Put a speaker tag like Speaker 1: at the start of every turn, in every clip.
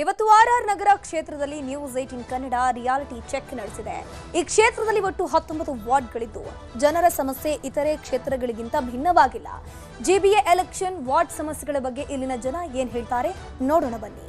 Speaker 1: ಇವತ್ತು ಆರ್ಆರ್ ನಗರ ಕ್ಷೇತ್ರದಲ್ಲಿ news 18 Kannada reality check ನಡೆಸಿದೆ. ಈ ಕ್ಷೇತ್ರದಲ್ಲಿ ಒಟ್ಟು 19 ವಾರ್ಡ್ಗಳಿದ್ದು ಜನರ ಸಮಸ್ಯೆ ಇತರೆ ಕ್ಷೇತ್ರಗಳಿಗಿಂತ ಭಿನ್ನವಾಗಿಲ್ಲ. ಜಿಬಿಎ ಎಲೆಕ್ಷನ್ ವಾರ್ಡ್ ಸಮಸ್ಯೆಗಳ ಬಗ್ಗೆ ಇಲ್ಲಿನ ಜನ ಏನ್ ಹೇಳ್ತಾರೆ ನೋಡೋಣ ಬನ್ನಿ.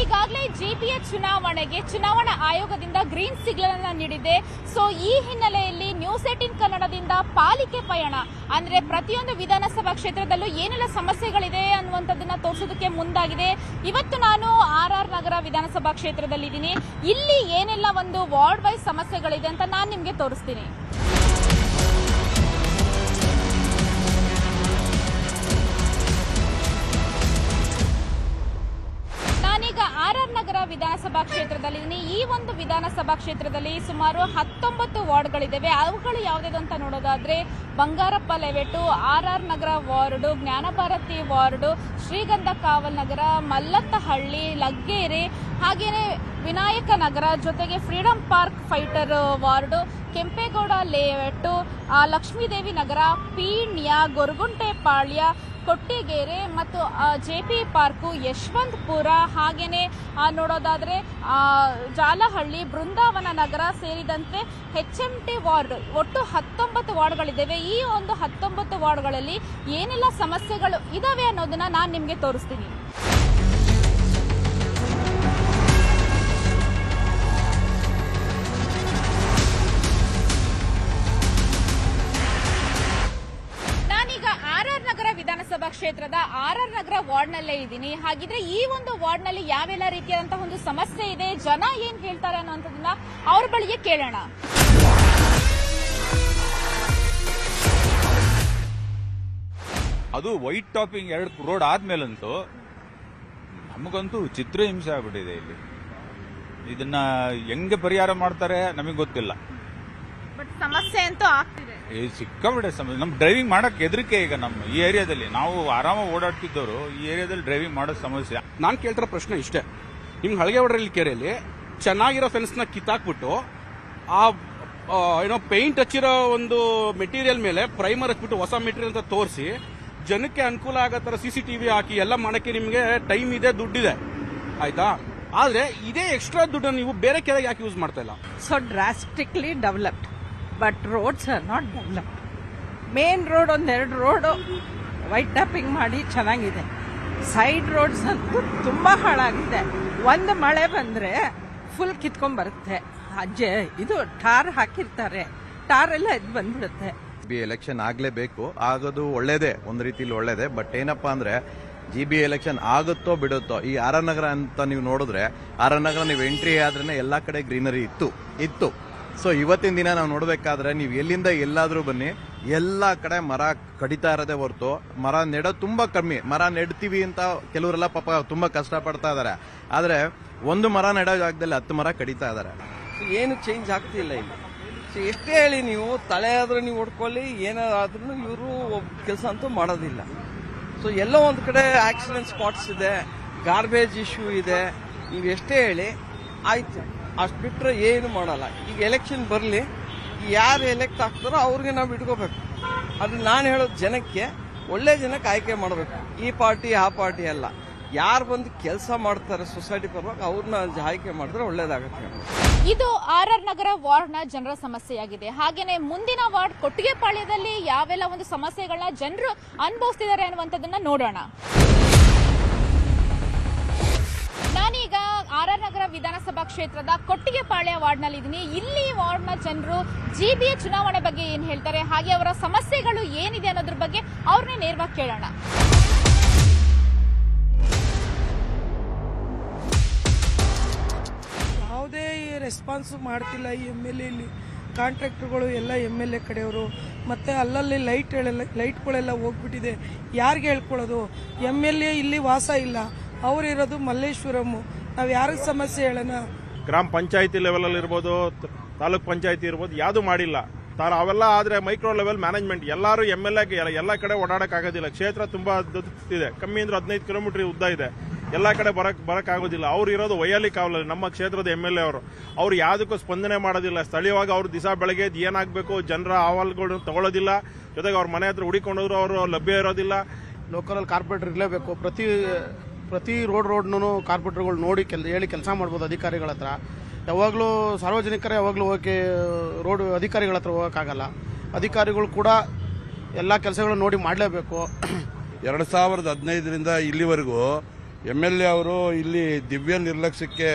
Speaker 2: ಈಗಾಗಲೇ ಜಿಬಿಎ ಚುನಾವಣೆಗೆ ಚುನಾವಣಾ ಆಯೋಗದಿಂದ ಗ್ರೀನ್ ಸಿಗ್ನಲ್ ಅನ್ನು ನೀಡಿದೆ. ಸೊ ಈ ಹಿನ್ನೆಲೆಯಲ್ಲಿ ನ್ಯೂಸ್ 18 ಕನ್ನಡದಿಂದ ಪಾಲಿಕೆ ಪಯಣ ಅಂದ್ರೆ ಪ್ರತಿಯೊಂದು ವಿಧಾನಸಭಾ ಕ್ಷೇತ್ರದಲ್ಲೂ ಏನೆಲ್ಲ ಸಮಸ್ಯೆಗಳಿದೆ ಅನ್ನುವಂಥದ್ದನ್ನ ತೋರಿಸೋದಕ್ಕೆ ಮುಂದಾಗಿದೆ. ಇವತ್ತು ನಾನು ಆರ್ಆರ್ ನಗರ ವಿಧಾನಸಭಾ ಕ್ಷೇತ್ರದಲ್ಲಿದ್ದೀನಿ. ಇಲ್ಲಿ ಏನೆಲ್ಲ ಒಂದು ವಾರ್ಡ್ ವೈಸ್ ಸಮಸ್ಯೆಗಳಿದೆ ಅಂತ ನಾನು ನಿಮಗೆ ತೋರಿಸ್ತೀನಿ. ನಾನೀಗ ಆರ್ಆರ್ ನಗರ ವಿಧಾನಸಭಾ ಕ್ಷೇತ್ರದಲ್ಲಿ ಈ ಒಂದು ವಿಧಾನಸಭಾ ಕ್ಷೇತ್ರದಲ್ಲಿ ಸುಮಾರು 19 ವಾರ್ಡ್ಗಳಿದ್ದಾವೆ. ಅವುಗಳು ಯಾವುದಾದ್ರು ಅಂತ ನೋಡೋದಾದ್ರೆ Bangarappa layout, RR Nagar ward, Jnanabharathi ward, Srigandha Kaval Nagar, Mallathahalli, Laggere, ಹಾಗೇನೆ ವಿನಾಯಕ ನಗರ, ಜೊತೆಗೆ freedom park fighter ward, Kempegowda layout, Lakshmidevi Nagar, Peenya, Goraguntepalya, Kottigere ಮತ್ತು ಜೆಪಿ ಪಾರ್ಕು, ಯಶವಂತಪುರ, ಹಾಗೇನೆ ನೋಡೋದಾದ್ರೆ ಜಾಲಹಳ್ಳಿ, ಬೃಂದಾವನ ನಗರ ಸೇರಿದಂತೆ HMT ವಾರ್ಡ್ ಒಟ್ಟು 19 ವಾರ್ಡ್ಗಳಿದ್ದಾವೆ. ಈ ಒಂದು 19 ವಾರ್ಡ್ಗಳಲ್ಲಿ ಏನೆಲ್ಲ ಸಮಸ್ಯೆಗಳು ಇದಾವೆ ಅನ್ನೋದನ್ನ ನಾನು ನಿಮಗೆ ತೋರಿಸ್ತೀನಿ. ವಿಧಾನಸಭಾ ಕ್ಷೇತ್ರದ ಆರ್ಆರ್ ನಗರ ವಾರ್ಡ್ ನಲ್ಲೇ ಇದ್ದೀನಿ. ಹಾಗಿದ್ರೆ ಈ ಒಂದು ವಾರ್ಡ್ ನಲ್ಲಿ ಯಾವೆಲ್ಲ ರೀತಿಯಾದಂತಹ ಒಂದು ಸಮಸ್ಯೆ ಇದೆ, ಜನ ಏನ್ ಹೇಳ್ತಾರೆ ಅನ್ನೋದನ್ನ ಅವ್ರ ಬಳಿಗೆ ಕೇಳೋಣ.
Speaker 3: ಅದು ವೈಟ್ ಟಾಪಿಂಗ್ 2 ರೋಡ್ ಆದ್ಮೇಲಂತೂ ನಮಗಂತೂ ಚಿತ್ರಹಿಂಸೆ ಆಗ್ಬಿಟ್ಟಿದೆ. ಇಲ್ಲಿ ಇದನ್ನ ಹೆಂಗೆ ಪರಿಹಾರ ಮಾಡ್ತಾರೆ ನಮಗೆ ಗೊತ್ತಿಲ್ಲ.
Speaker 2: ಬಟ್ ಸಮಸ್ಯೆ ಅಂತೂ ಆಗ್ತಿದೆ,
Speaker 3: ಸಿಕ್ಕಾಬಿಡೆ ಸಮಸ್ಯೆ. ನಮ್ ಡ್ರೈವಿಂಗ್ ಮಾಡಕ್ ಹೆದರಿಕೆ ಈಗ. ನಮ್ಮ ಈ ಏರಿಯಾದಲ್ಲಿ ನಾವು ಆರಾಮಾಗಿ ಓಡಾಡ್ತಿದ್ದವರು ಈ ಏರಿಯಾದಲ್ಲಿ ಡ್ರೈವಿಂಗ್ ಮಾಡೋ ಸಮಸ್ಯೆ.
Speaker 4: ನಾನು ಕೇಳ್ತಿರೋ ಪ್ರಶ್ನೆ ಇಷ್ಟೇ, ನಿಮ್ ಹಳಗೆವಡ್ರಲ್ಲಿ ಕೆರೆಯಲ್ಲಿ ಚೆನ್ನಾಗಿರೋ ಫೆನ್ಸ್ ನ ಕಿತ್ತಾಕ್ಬಿಟ್ಟು ಆ ಏನೋ ಪೇಂಟ್ ಹಚ್ಚಿರೋ ಒಂದು ಮೆಟೀರಿಯಲ್ ಮೇಲೆ ಪ್ರೈಮರ್ ಹಚ್ಬಿಟ್ಟು ಹೊಸ ಮೆಟೀರಿಯಲ್ ಅಂತ ತೋರಿಸಿ ಜನಕ್ಕೆ ಅನುಕೂಲ ಆಗೋ ತರ CCTV ಹಾಕಿ ಎಲ್ಲ ಮಾಡಕ್ಕೆ ನಿಮ್ಗೆ ಟೈಮ್ ಇದೆ, ದುಡ್ಡಿದೆ, ಆಯ್ತಾ? ಆದ್ರೆ ಇದೇ ಎಕ್ಸ್ಟ್ರಾ ದುಡ್ಡನ್ನು ನೀವು ಬೇರೆ ಕೆರೆಗೆ ಯಾಕೆ ಯೂಸ್ ಮಾಡ್ತಾ ಇಲ್ಲ?
Speaker 5: So drastically developed, but roads are not developed. Main road ಒಂದೆರಡು ರೋಡು ವೈಟ್ ಟಾಪಿಂಗ್ ಮಾಡಿ ಚೆನ್ನಾಗಿದೆ. ಸೈಡ್ ರೋಡ್ಸ್ ಅಂತೂ ತುಂಬಾ ಹಾಳಾಗಿದೆ. ಒಂದು ಮಳೆ ಬಂದ್ರೆ ಫುಲ್ ಕಿತ್ಕೊಂಡ್ ಬರುತ್ತೆ. ಇದು ಟಾರ್ ಹಾಕಿರ್ತಾರೆ, ಟಾರ್ ಎಲ್ಲ ಎದ್ದು ಬಂದ್ಬಿಡುತ್ತೆ.
Speaker 6: ಎಲೆಕ್ಷನ್ ಆಗ್ಲೇಬೇಕು, ಆಗೋದು ಒಳ್ಳೇದೇ, ಒಂದು ರೀತಿಲಿ ಒಳ್ಳೇದೇ. ಬಟ್ ಏನಪ್ಪಾ ಅಂದ್ರೆ GBA ಎಲೆಕ್ಷನ್ ಆಗುತ್ತೋ ಬಿಡುತ್ತೋ, ಈ ಆರ್ಆರ್ ನಗರ ಅಂತ ನೀವು ನೋಡಿದ್ರೆ ಆರ್ಆರ್ ನಗರ ನೀವು ಎಂಟ್ರಿ ಆದ್ರೇನೆ ಎಲ್ಲಾ ಕಡೆ ಗ್ರೀನರಿ ಇತ್ತು. ಸೊ ಇವತ್ತಿನ ದಿನ ನಾವು ನೋಡ್ಬೇಕಾದ್ರೆ ನೀವು ಎಲ್ಲಿಂದ ಎಲ್ಲಾದ್ರೂ ಬನ್ನಿ, ಎಲ್ಲಾ ಕಡೆ ಮರ ಕಡಿತಾ ಇರೋದೇ ಹೊರತು ಮರ ನೆಡೋದು ತುಂಬಾ ಕಮ್ಮಿ. ಮರ ನೆಡ್ತೀವಿ ಅಂತ ಕೆಲವರೆಲ್ಲ ಪಾಪ ತುಂಬಾ ಕಷ್ಟ ಪಡ್ತಾ ಇದಾರೆ, ಆದ್ರೆ ಒಂದು ಮರ ನೆಡೋ ಜಾಗದಲ್ಲಿ 10 ಮರ ಕಡಿತಾ ಇದಾರೆ.
Speaker 7: ಏನು ಚೇಂಜ್ ಆಗ್ತಿಲ್ಲ ಇಲ್ಲಿ. ಎಷ್ಟೇ ಹೇಳಿ ನೀವು ತಲೆ ಆದ್ರೂ ನೀವು ಹೊಡ್ಕೊಳ್ಳಿ, ಏನಾದ್ರೂ ಇವರು ಕೆಲಸ ಅಂತೂ ಮಾಡೋದಿಲ್ಲ. ಸೊ ಎಲ್ಲೋ ಒಂದು ಕಡೆ ಆಕ್ಸಿಡೆಂಟ್ ಸ್ಪಾಟ್ಸ್ ಇದೆ, ಗಾರ್ಬೇಜ್ ಇಶ್ಯೂ ಇದೆ. ನೀವು ಎಷ್ಟೇ ಹೇಳಿ ಆಯ್ತು, ಅಷ್ಟು ಬಿಟ್ರೆ ಏನು ಮಾಡಲ್ಲ. ಈಗ ಎಲೆಕ್ಷನ್ ಬರಲಿ, ಯಾರು ಎಲೆಕ್ಟ್ ಆಗ್ತಾರೋ ಅವ್ರಿಗೆ ನಾವು ಇಟ್ಕೋಬೇಕು. ಅದು ನಾನು ಹೇಳೋದು ಜನಕ್ಕೆ, ಒಳ್ಳೆ ಜನಕ್ಕೆ ಆಯ್ಕೆ ಮಾಡಬೇಕು. ಈ ಪಾರ್ಟಿ ಆ ಪಾರ್ಟಿ ಅಲ್ಲ, ಯಾರು ಬಂದು ಕೆಲಸ ಮಾಡ್ತಾರೆ ಸೊಸೈಟಿ ಪರವಾಗಿ ಅವ್ರನ್ನ ಆಯ್ಕೆ ಮಾಡಿದ್ರೆ ಒಳ್ಳೇದಾಗುತ್ತೆ.
Speaker 2: ಇದು ಆರ್ಆರ್ ನಗರ ವಾರ್ಡ್ನ ಜನರ ಸಮಸ್ಯೆಯಾಗಿದೆ. ಹಾಗೇನೆ ಮುಂದಿನ ವಾರ್ಡ್ ಕೊಟ್ಟಿಗೆಪಾಳ್ಯದಲ್ಲಿ ಯಾವೆಲ್ಲ ಒಂದು ಸಮಸ್ಯೆಗಳನ್ನ ಜನರು ಅನುಭವಿಸ್ತಿದ್ದಾರೆ ಅನ್ನುವಂಥದ್ದನ್ನ ನೋಡೋಣ. ನಾನೀಗ ಆರ್ಆರ್ ನಗರ ವಿಧಾನಸಭಾ ಕ್ಷೇತ್ರದ ಕೊಟ್ಟಿಗೆಪಾಳ್ಯ ವಾರ್ಡ್ನಲ್ಲಿ ಇದ್ದೀನಿ. ಇಲ್ಲಿ ವಾರ್ಡ್ನ ಜನರು GBA ಚುನಾವಣೆ ಬಗ್ಗೆ ಏನ್ ಹೇಳ್ತಾರೆ, ಹಾಗೆ ಅವರ ಸಮಸ್ಯೆಗಳು ಏನಿದೆ ಅನ್ನೋದ್ರ ಬಗ್ಗೆ ಅವ್ರನ್ನೇ ನೇರವಾಗಿ ಕೇಳೋಣ.
Speaker 8: ಯಾವುದೇ ರೆಸ್ಪಾನ್ಸ್ ಮಾಡ್ತಿಲ್ಲ ಈ MLA. ಇಲ್ಲಿ ಕಾಂಟ್ರಾಕ್ಟರ್ಗಳು ಎಲ್ಲ MLA ಕಡೆಯವರು, ಮತ್ತೆ ಅಲ್ಲಲ್ಲಿ ಲೈಟ್ಗಳೆಲ್ಲ ಹೋಗ್ಬಿಟ್ಟಿದೆ. ಯಾರಿಗೆ ಹೇಳ್ಕೊಳ್ಳೋದು? MLA ಇಲ್ಲಿ ವಾಸ ಇಲ್ಲ, ಅವರಿರೋದು ಮಲ್ಲೇಶ್ವರಂ. ನಾವು ಯಾರಿಗೆ ಸಮಸ್ಯೆ ಹೇಳೋಣ?
Speaker 9: ಗ್ರಾಮ ಪಂಚಾಯತಿ ಲೆವೆಲ್ ಇರ್ಬೋದು, ತಾಲೂಕ್ ಪಂಚಾಯತಿ ಇರ್ಬೋದು, ಯಾವುದು ಮಾಡಿಲ್ಲ. ಅವೆಲ್ಲ ಆದ್ರೆ ಮೈಕ್ರೋ ಲೆವೆಲ್ ಮ್ಯಾನೇಜ್ಮೆಂಟ್ ಎಲ್ಲರೂ MLA ಎಲ್ಲ ಕಡೆ ಓಡಾಡಕ್ ಆಗೋದಿಲ್ಲ. ಕ್ಷೇತ್ರ ತುಂಬಾ ದೊಡ್ಡದಿದೆ, ಕಮ್ಮಿ ಅಂದ್ರೆ 15 ಕಿಲೋಮೀಟರ್ ಉದ್ದ ಇದೆ. ಎಲ್ಲ ಕಡೆ ಬರಕ್ಕಾಗೋದಿಲ್ಲ. ಅವ್ರು ಇರೋದು ವೈಯಾಲಿ ಕಾವಲಲ್ಲಿ, ನಮ್ಮ ಕ್ಷೇತ್ರದ MLA ಅವ್ರು ಯಾವುದಕ್ಕೂ ಸ್ಪಂದನೆ ಮಾಡೋದಿಲ್ಲ. ಸ್ಥಳೀಯವಾಗಿ ಅವ್ರು ದಿವಸ ಬೆಳಗ್ಗೆ ಏನಾಗಬೇಕು ಜನರ ಅಹವಾಲುಗಳು ತಗೊಳ್ಳೋದಿಲ್ಲ. ಜೊತೆಗೆ ಅವ್ರ ಮನೆ ಹತ್ರ ಹುಡಿಕೊಂಡೋದ್ರು ಅವರು ಲಭ್ಯ ಇರೋದಿಲ್ಲ.
Speaker 10: ಲೋಕಲಲ್ಲಿ ಕಾರ್ಪೊರೇಟರ್ ಇರಲೇಬೇಕು. ಪ್ರತಿ ರೋಡ್ನು ಕಾರ್ಪೊರೇಟರ್ಗಳು ನೋಡಿ ಹೇಳಿ ಕೆಲಸ ಮಾಡ್ಬೋದು ಅಧಿಕಾರಿಗಳ ಹತ್ರ. ಯಾವಾಗಲೂ ಸಾರ್ವಜನಿಕರೇ ಯಾವಾಗಲೂ ಹೋಗಿ ರೋಡ್ ಅಧಿಕಾರಿಗಳ ಹತ್ರ ಹೋಗೋಕ್ಕಾಗಲ್ಲ. ಅಧಿಕಾರಿಗಳು ಕೂಡ ಎಲ್ಲ ಕೆಲಸಗಳನ್ನು ನೋಡಿ ಮಾಡಲೇಬೇಕು.
Speaker 11: 2015ರಿಂದ ಇಲ್ಲಿವರೆಗೂ MLA ಅವರು ಇಲ್ಲಿ ದಿವ್ಯ ನಿರ್ಲಕ್ಷ್ಯಕ್ಕೆ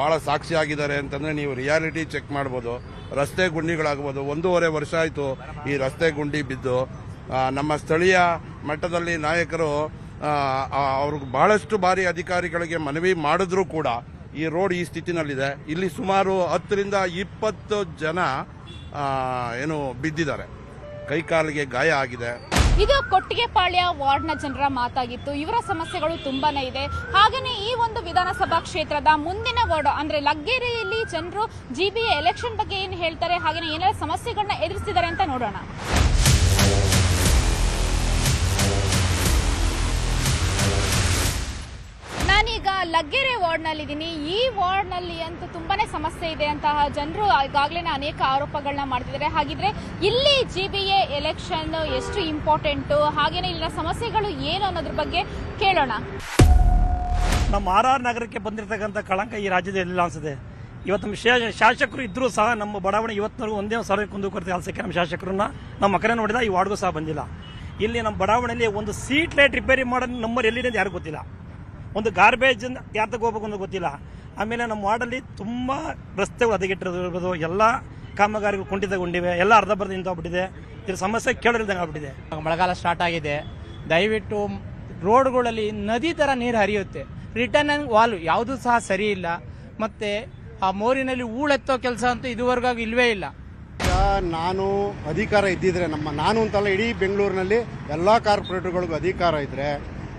Speaker 11: ಭಾಳ ಸಾಕ್ಷಿ ಆಗಿದ್ದಾರೆ ಅಂತಂದರೆ ನೀವು ರಿಯಾಲಿಟಿ ಚೆಕ್ ಮಾಡ್ಬೋದು. ರಸ್ತೆ ಗುಂಡಿಗಳಾಗ್ಬೋದು. 1.5 ವರ್ಷ ಆಯಿತು ಈ ರಸ್ತೆ ಗುಂಡಿ ಬಿದ್ದು. ನಮ್ಮ ಸ್ಥಳೀಯ ಮಟ್ಟದಲ್ಲಿ ನಾಯಕರು ಅವ್ರಿಗೆ ಬಹಳಷ್ಟು ಬಾರಿ ಅಧಿಕಾರಿಗಳಿಗೆ ಮನವಿ ಮಾಡಿದ್ರೂ ಕೂಡ ಈ ರೋಡ್ ಈ ಸ್ಥಿತಿನಲ್ಲಿದೆ. ಇಲ್ಲಿ ಸುಮಾರು 10ರಿಂದ 20 ಜನ ಬಿದ್ದಿದ್ದಾರೆ, ಕೈಕಾಲಿಗೆ ಗಾಯ ಆಗಿದೆ.
Speaker 2: ಇದು ಕೊಟ್ಟಿಗೆಪಾಳ್ಯ ವಾರ್ಡ್ನ ಜನರ ಮಾತಾಗಿತ್ತು. ಇವರ ಸಮಸ್ಯೆಗಳು ತುಂಬಾನೇ ಇದೆ. ಹಾಗೆಯೇ ಈ ಒಂದು ವಿಧಾನಸಭಾ ಕ್ಷೇತ್ರದ ಮುಂದಿನ ವಾರ್ಡ್ ಅಂದ್ರೆ ಲಗ್ಗೆರೆಯಲ್ಲಿ ಜನರು GBA ಎಲೆಕ್ಷನ್ ಬಗ್ಗೆ ಏನು ಹೇಳ್ತಾರೆ, ಹಾಗೆಯೇ ಏನೆಲ್ಲ ಸಮಸ್ಯೆಗಳನ್ನ ಎದುರಿಸಿದ್ದಾರೆ ಅಂತ ನೋಡೋಣ. ನಾನೀಗ ಲಗ್ಗೆರೆ ವಾರ್ಡ್ನಲ್ಲಿದ್ದೀನಿ. ಈ ವಾರ್ಡ್ನಲ್ಲಿ ಅಂತೂ ತುಂಬಾನೇ ಸಮಸ್ಯೆ ಇದೆ ಅಂತಹ ಜನರು ಈಗಾಗಲೇ ಅನೇಕ ಆರೋಪಗಳನ್ನ ಮಾಡ್ತಿದ್ದಾರೆ. ಹಾಗಿದ್ರೆ ಇಲ್ಲಿ GBA ಎಲೆಕ್ಷನ್ ಎಷ್ಟು ಇಂಪಾರ್ಟೆಂಟು, ಹಾಗೇನೆ ಇಲ್ಲಿನ ಸಮಸ್ಯೆಗಳು ಏನು ಅನ್ನೋದ್ರ ಬಗ್ಗೆ ಕೇಳೋಣ.
Speaker 12: ನಮ್ಮ RR ನಗರಕ್ಕೆ ಬಂದಿರತಕ್ಕಂಥ ಕಳಂಕ ಈ ರಾಜ್ಯದಲ್ಲಿ ಇಲ್ಲ ಅನ್ಸುತ್ತೆ. ಇವತ್ತು ನಮ್ಮ ಶಾಸಕರು ಇದ್ರೂ ಸಹ ನಮ್ಮ ಬಡಾವಣೆ ಇವತ್ತಿನವರೆಗೂ ಒಂದೇ ಸರ್ವೆ ಕುಂದುಕೊರತೆ ಕೆಲಸಕ್ಕೆ ನಮ್ಮ ಶಾಸಕರನ್ನ ನಮ್ಮ ಮಕ್ಕಳೇ ನೋಡಿದ ಈ ವಾರ್ಡ್ಗೂ ಸಹ ಬಂದಿಲ್ಲ. ಇಲ್ಲಿ ನಮ್ಮ ಬಡಾವಣೆಯಲ್ಲಿ ಒಂದು ಸೀಟ್ ಲೈಟ್ ರಿಪೇರಿ ಮಾಡೋದು ನಂಬರ್ ಎಲ್ಲಿದೆ ಅಂತ ಯಾರಿಗೂ ಗೊತ್ತಿಲ್ಲ. ಒಂದು ಗಾರ್ಬೇಜ್ ಯಾರು ತಗೋಬೇಕು ಅಂತ ಗೊತ್ತಿಲ್ಲ. ಆಮೇಲೆ ನಮ್ಮ ವಾರ್ಡಲ್ಲಿ ತುಂಬ ರಸ್ತೆಗಳು ಹದಗೆಟ್ಟಿರೋದು, ಎಲ್ಲ ಕಾಮಗಾರಿಗಳು ಕುಂಠಿತಗೊಂಡಿವೆ, ಎಲ್ಲ ಅರ್ಧ ಬರ್ದು ನಿಂತೋಗ್ಬಿಟ್ಟಿದೆ. ಇದ್ರ ಸಮಸ್ಯೆ ಕೇಳಿಲ್ದಂಗೆ ಆಗ್ಬಿಟ್ಟಿದೆ.
Speaker 13: ಮಳೆಗಾಲ ಸ್ಟಾರ್ಟ್ ಆಗಿದೆ. ದಯವಿಟ್ಟು ರೋಡ್ಗಳಲ್ಲಿ ನದಿ ಥರ ನೀರು ಹರಿಯುತ್ತೆ. ರಿಟರ್ನ್ ವಾಲ್ ಯಾವುದೂ ಸಹ ಸರಿ ಇಲ್ಲ. ಮತ್ತು ಆ ಮೋರಿನಲ್ಲಿ ಹೂಳೆತ್ತೋ ಕೆಲಸ ಅಂತೂ ಇದುವರೆಗೂ ಇಲ್ವೇ ಇಲ್ಲ.
Speaker 10: ನಾನು ಅಧಿಕಾರ ಇದ್ದಿದ್ರೆ ನಾನು ಅಂತಲ್ಲ, ಇಡೀ ಬೆಂಗಳೂರಿನಲ್ಲಿ ಎಲ್ಲ ಕಾರ್ಪೊರೇಟರ್ಗಳಿಗೂ ಅಧಿಕಾರ ಇದ್ದರೆ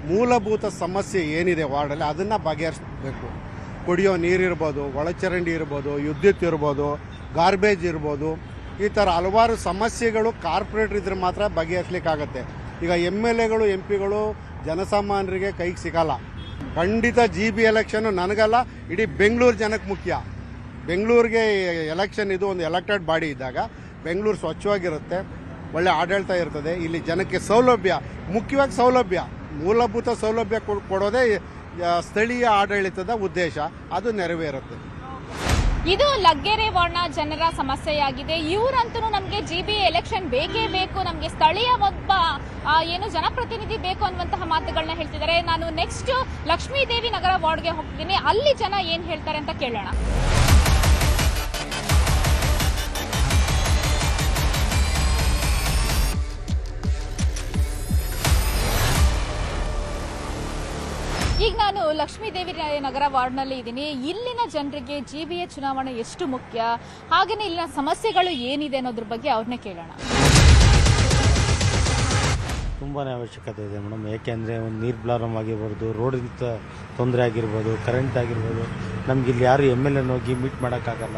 Speaker 10: ಮೂಲಭೂತ ಸಮಸ್ಯೆ ಏನಿದೆ ವಾರ್ಡಲ್ಲಿ ಅದನ್ನು ಬಗೆಹರಿಸಬೇಕು. ಕುಡಿಯೋ ನೀರಿರ್ಬೋದು, ಒಳಚರಂಡಿ ಇರ್ಬೋದು, ವಿದ್ಯುತ್ ಇರ್ಬೋದು, ಗಾರ್ಬೇಜ್ ಇರ್ಬೋದು, ಈ ಥರ ಹಲವಾರು ಸಮಸ್ಯೆಗಳು ಕಾರ್ಪೊರೇಟರ್ ಇದ್ರೆ ಮಾತ್ರ ಬಗೆಹರಿಸಲಿಕ್ಕಾಗತ್ತೆ. ಈಗ MLAಗಳು MPಗಳು ಜನಸಾಮಾನ್ಯರಿಗೆ ಕೈಗೆ ಸಿಗಲ್ಲ. ಖಂಡಿತ GBA ಎಲೆಕ್ಷನ್ ನನಗಲ್ಲ, ಇಡೀ ಬೆಂಗಳೂರು ಜನಕ್ಕೆ ಮುಖ್ಯ. ಬೆಂಗಳೂರಿಗೆ ಎಲೆಕ್ಷನ್ ಇದು ಒಂದು ಎಲೆಕ್ಟೆಡ್ ಬಾಡಿ ಇದ್ದಾಗ ಬೆಂಗಳೂರು ಸ್ವಚ್ಛವಾಗಿರುತ್ತೆ, ಒಳ್ಳೆ ಆಡಳಿತ ಇರ್ತದೆ. ಇಲ್ಲಿ ಜನಕ್ಕೆ ಸೌಲಭ್ಯ, ಮುಖ್ಯವಾಗಿ ಸೌಲಭ್ಯ, ಮೂಲಭೂತ ಸೌಲಭ್ಯ ಕೊಡೋದೇ ಸ್ಥಳೀಯ ಆಡಳಿತದ ಉದ್ದೇಶ. ಅದು ನೆರವೇರುತ್ತೆ.
Speaker 2: ಇದು ಲಗ್ಗೆರೆ ವಾರ್ಡ್ನ ಜನರ ಸಮಸ್ಯೆಯಾಗಿದೆ. ಇವರಂತೂ ನಮಗೆ GBA ಎಲೆಕ್ಷನ್ ಬೇಕೇ ಬೇಕು, ನಮಗೆ ಸ್ಥಳೀಯ ಒಬ್ಬ ಏನು ಜನಪ್ರತಿನಿಧಿ ಬೇಕು ಅನ್ನುವಂತಹ ಮಾತುಗಳನ್ನ ಹೇಳ್ತಿದ್ದಾರೆ. ನಾನು ನೆಕ್ಸ್ಟ್ ಲಕ್ಷ್ಮೀದೇವಿ ನಗರ ವಾರ್ಡ್ಗೆ ಹೋಗ್ತೀನಿ. ಅಲ್ಲಿ ಜನ ಏನ್ ಹೇಳ್ತಾರೆ ಅಂತ ಕೇಳೋಣ. ಈಗ ನಾನು ಲಕ್ಷ್ಮೀದೇವಿ ನಗರ ವಾರ್ಡ್ನಲ್ಲಿ ಇದ್ದೀನಿ. ಇಲ್ಲಿನ ಜನರಿಗೆ GBA ಚುನಾವಣೆ ಎಷ್ಟು ಮುಖ್ಯ, ಹಾಗೆಯೇ ಇಲ್ಲಿನ ಸಮಸ್ಯೆಗಳು ಏನಿದೆ ಅನ್ನೋದ್ರ ಬಗ್ಗೆ ಅವ್ರನ್ನೇ ಕೇಳೋಣ.
Speaker 14: ತುಂಬಾ ಅವಶ್ಯಕತೆ ಇದೆ ಮೇಡಮ್. ಏಕೆಂದರೆ ಒಂದು ನೀರು ಪ್ರಾಬ್ಲಮ್ ಆಗಿರ್ಬೋದು, ರೋಡಿಂದ ತೊಂದರೆ ಆಗಿರ್ಬೋದು, ಕರೆಂಟ್ ಆಗಿರ್ಬೋದು. ನಮ್ಗೆ ಇಲ್ಲಿ ಯಾರು MLA ಹೋಗಿ ಮೀಟ್ ಮಾಡೋಕ್ಕಾಗಲ್ಲ.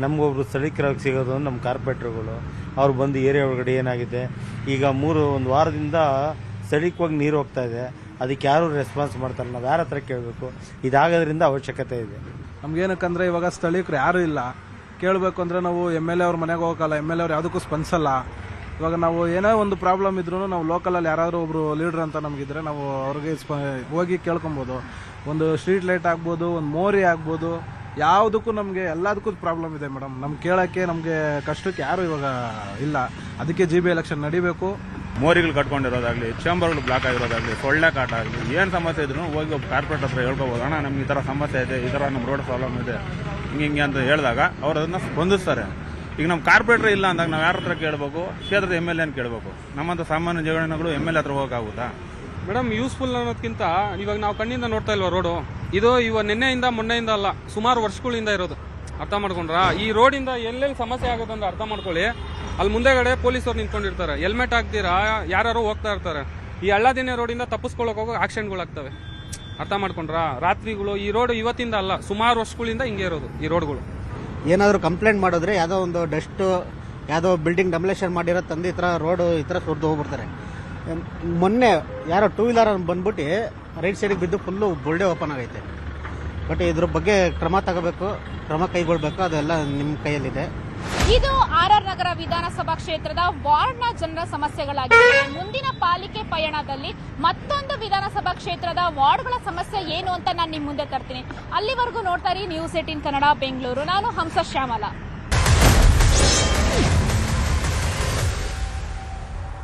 Speaker 14: ನಮಗೊಬ್ರು ಸ್ಥಳೀಕರಾಗಿ ಸಿಗೋದು ನಮ್ಮ ಕಾರ್ಪೊರೇಟರ್ಗಳು. ಅವ್ರು ಬಂದು ಏರಿಯಾ ಒಳಗಡೆ ಏನಾಗಿದೆ, ಈಗ ಒಂದು ವಾರದಿಂದ ಸ್ಥಳೀಕವಾಗಿ ನೀರು ಹೋಗ್ತಾ ಇದೆ, ಅದಕ್ಕೆ ಯಾರು ರೆಸ್ಪಾನ್ಸ್ ಮಾಡ್ತಾರೆ. ನಾವು ಯಾರ ಹತ್ರ ಕೇಳಬೇಕು? ಇದಾಗೋದ್ರಿಂದ ಅವಶ್ಯಕತೆ ಇದೆ
Speaker 15: ನಮ್ಗೇನಕ್ಕಂದ್ರೆ ಇವಾಗ ಸ್ಥಳೀಕರು ಯಾರು ಇಲ್ಲ. ಕೇಳಬೇಕು ಅಂದರೆ ನಾವು MLA ಅವ್ರ ಮನೆಗೆ ಹೋಗಲ್ಲ. MLA ಅವ್ರು ಯಾವುದಕ್ಕೂ ಸ್ಪಂದಿಸಲ್ಲ. ಇವಾಗ ನಾವು ಏನೇ ಒಂದು ಪ್ರಾಬ್ಲಮ್ ಇದ್ರೂ ನಾವು ಲೋಕಲಲ್ಲಿ ಯಾರಾದರೂ ಒಬ್ರು ಲೀಡ್ರ್ ಅಂತ ನಮಗಿದ್ರೆ ನಾವು ಅವ್ರಿಗೆ ಹೋಗಿ ಕೇಳ್ಕೊಬೋದು. ಒಂದು ಸ್ಟ್ರೀಟ್ ಲೈಟ್ ಆಗ್ಬೋದು, ಒಂದು ಮೋರಿ ಆಗ್ಬೋದು, ಯಾವುದಕ್ಕೂ ನಮಗೆ ಎಲ್ಲದಕ್ಕೂ ಪ್ರಾಬ್ಲಮ್ ಇದೆ ಮೇಡಮ್. ನಮ್ಗೆ ಕೇಳೋಕ್ಕೆ ನಮಗೆ ಕಷ್ಟಕ್ಕೆ ಯಾರು ಇವಾಗ ಇಲ್ಲ. ಅದಕ್ಕೆ GBA ಎಲೆಕ್ಷನ್ ನಡಿಬೇಕು.
Speaker 3: ಮೋರಿಗಳು ಕಟ್ಕೊಂಡಿರೋದಾಗಲಿ, ಚೇಂಬರ್ಗಳು ಬ್ಲಾಕ್ ಆಗಿರೋದಾಗಲಿ, ಸೊಳ್ಳೆ ಕಾಟ ಆಗಲಿ, ಏನು ಸಮಸ್ಯೆ ಇದ್ರೂ ಹೋಗಿ ಒಬ್ಬ ಕಾರ್ಪೊರೇಟರ್ ಹತ್ರ ಹೇಳ್ಕೊಬೋದು. ಅಣ್ಣ ನಮ್ಗೆ ಈ ಥರ ಸಮಸ್ಯೆ ಇದೆ, ಈ ಥರ ನಮ್ಮ ರೋಡ್ ಪ್ರಾಬ್ಲಮ್ ಇದೆ, ಹಿಂಗೆ ಅಂತ ಹೇಳಿದಾಗ ಅವ್ರು ಅದನ್ನು ಸ್ಪಂದಿಸ್ತಾರೆ. ಈಗ ನಮ್ಮ ಕಾರ್ಪೊರೇಟರ್ ಇಲ್ಲ ಅಂದಾಗ ನಾವು ಯಾರ ಹತ್ರ ಕೇಳಬೇಕು? ಕ್ಷೇತ್ರದ MLA ಕೇಳಬೇಕು. ನಮ್ಮಂಥ ಸಾಮಾನ್ಯ ಜೀವನಗಳು MLA ಹತ್ರ ಹೋಗೋಕ್ಕಾಗುತ್ತಾ
Speaker 16: ಮೇಡಮ್? ಯೂಸ್ಫುಲ್ ಅನ್ನೋದಕ್ಕಿಂತ ಇವಾಗ ನಾವು ಕಣ್ಣಿಂದ ನೋಡ್ತಾ ಇಲ್ವಾ ರೋಡು? ಇದು ಇವಾಗ ನಿನ್ನೆಯಿಂದ ಮೊನ್ನೆಯಿಂದ ಅಲ್ಲ, ಸುಮಾರು ವರ್ಷಗಳಿಂದ ಇರೋದು. ಅರ್ಥ ಮಾಡ್ಕೊಂಡ್ರ? ಈ ರೋಡಿಂದ ಎಲ್ಲೆಲ್ಲಿ ಸಮಸ್ಯೆ ಆಗುತ್ತೆ ಅಂತ ಅರ್ಥ ಮಾಡ್ಕೊಳ್ಳಿ. ಅಲ್ಲಿ ಮುಂದೆಗಡೆ ಪೊಲೀಸರು ನಿಂತ್ಕೊಂಡಿರ್ತಾರೆ, ಹೆಲ್ಮೆಟ್ ಹಾಕ್ತೀರಾ ಯಾರು ಹೋಗ್ತಾ ಇರ್ತಾರೆ. ಈ ಹಳ್ಳದಿನ್ನೆ ರೋಡಿಂದ ತಪ್ಪಿಸ್ಕೊಳ್ಳೋಕೆ ಹೋಗೋ ಆಕ್ಸಿಡೆಂಟ್ಗಳಾಗ್ತವೆ. ಅರ್ಥ ಮಾಡ್ಕೊಂಡ್ರ? ರಾತ್ರಿಗಳು ಈ ರೋಡ್ ಇವತ್ತಿಂದ ಅಲ್ಲ, ಸುಮಾರು ವರ್ಷಗಳಿಂದ ಹಿಂಗೆ ಇರೋದು ಈ ರೋಡ್ಗಳು.
Speaker 13: ಏನಾದರೂ ಕಂಪ್ಲೇಂಟ್ ಮಾಡಿದ್ರೆ ಯಾವುದೋ ಒಂದು ಡಸ್ಟ್ ಯಾವುದೋ ಬಿಲ್ಡಿಂಗ್ ಡಮ್ಲೇಷನ್ ಮಾಡಿರೋ ತಂದು ಈ ಥರ ರೋಡು ಈ ಥರ ಸುರಿದು ಹೋಗ್ಬಿಡ್ತಾರೆ.
Speaker 17: ಮೊನ್ನೆ ಯಾರೋ 2 ವೀಲರ್ ಬಂದ್ಬಿಟ್ಟು ರೈಟ್ ಸೈಡಿಗೆ ಬಿದ್ದು ಫುಲ್ಲು ಬುಲ್ಡೆ ಓಪನ್ ಆಗೈತೆ. ಬಟ್ ಇದ್ರ ಬಗ್ಗೆ ಕ್ರಮ ತಗೋಬೇಕು, ಕ್ರಮ ಕೈಗೊಳ್ಬೇಕು, ಅದೆಲ್ಲ ನಿಮ್ಮ ಕೈಯಲ್ಲಿದೆ.
Speaker 2: ಇದು ಆರ್ಆರ್ ನಗರ ವಿಧಾನಸಭಾ ಕ್ಷೇತ್ರದ ವಾರ್ಡ್ನ ಜನರ ಸಮಸ್ಯೆಗಳಾಗಿವೆ. ಮುಂದಿನ ಪಾಲಿಕೆ ಪಯಣದಲ್ಲಿ ಮತ್ತೊಂದು ವಿಧಾನಸಭಾ ಕ್ಷೇತ್ರದ ವಾರ್ಡ್ಗಳ ಸಮಸ್ಯೆ ಏನು ಅಂತ ನಾನು ನಿಮ್ಮ ಮುಂದೆ ತರ್ತೀನಿ. ಅಲ್ಲಿವರೆಗೂ ನೋಡ್ತಾ ಇರಿ ನ್ಯೂಸ್ 18 ಕನ್ನಡ ಬೆಂಗಳೂರು. ನಾನು ಹಂಸ ಶ್ಯಾಮಲ.